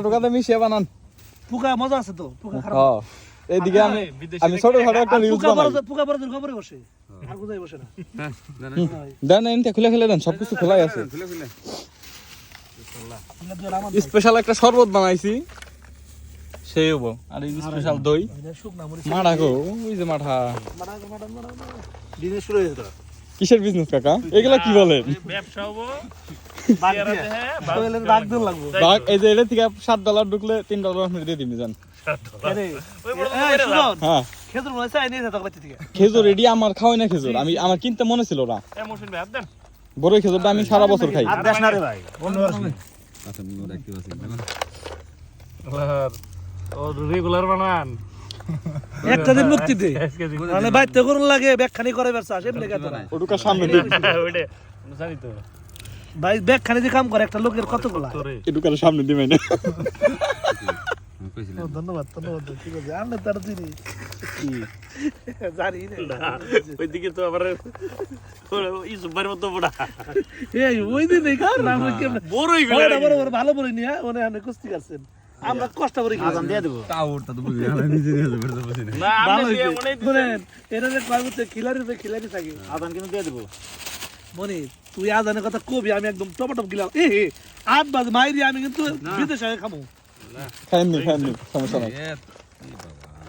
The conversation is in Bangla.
টোকাতে মিশিয়ে বানান। পোকা মজা আছে তো, পোকা খারাপ। হ্যাঁ এইদিকে আমি ছোট ছোট একটা রিলস বানাই। পোকা বড় খবরে বসে আর কোথায় বসে না। দেন এনতে খুলে খুলে দেন, সবকিছু খোলাই আছে। স্পেশাল একটা শরবত বানাইছি, সেই হবো। আর এই স্পেশাল দই মাঠা গো, ওই যে মাঠা। বিজনেস শুরু হয়েছে তো। কিসের বিজনেস কাকা এগুলা কি বলেন? ব্যবসা হবো বাগ দিন লাগবে। বাঘ এই যে এটা থেকে $7 ঢুকলে $3 আপনি দিয়ে দিবি জান। হ্যাঁ খেজুর মনে চাই নিয়ে যেতে বাড়ি থেকে। খেজুর এডি আমার খাওয়াই না খেজুর, আমার কিনতে মনে ছিল না। বড় খেজুরটা আমি সারা বছর খাই। আর দেশ না রে ভাই, অন্য আসলে রেগুলার বানান একটা দিন মুক্তি দে, মানে বাইতে করুন লাগে ব্যাখ্যানি করে ব্যবসা এমনি কাজ না। ওটুকা সামনে দিবি, ওইটা জানি তো ভাই ব্যাখ্যানি যে কাম করে একটা লোকের কতগুলা। এটুকার সামনে দিবি না। ধন্যবাদ ধন্যবাদ, ঠিক আছে। আমি তার চিনি জানি না ওইদিকে তো আবার ইসুবার মতো বড়া এই ওই দিন এই কার নাম কি বড়ই গেল বড় ভালো বলে নিয়ে ওনে আপনি কুস্তি করছেন, আমরা কষ্ট করে আজান দিয়ে দেব। টাওরটা তো বুঝি না, নিজে নিজে বসে বসে না। না ভালো আমি হইছে। মনে শুনেন, এটা যে কয়েকটা খিলাড়ি থাকে, আদান কিন্তু দিয়ে দেব মনি তুই আজানের কথা কবি, আমি একদম টপটপ গিলাম। 8 বাজে মাইরি আমি কিন্তু বিদেশে খামু। খাইনি সমস্যা নাই। এ বাবা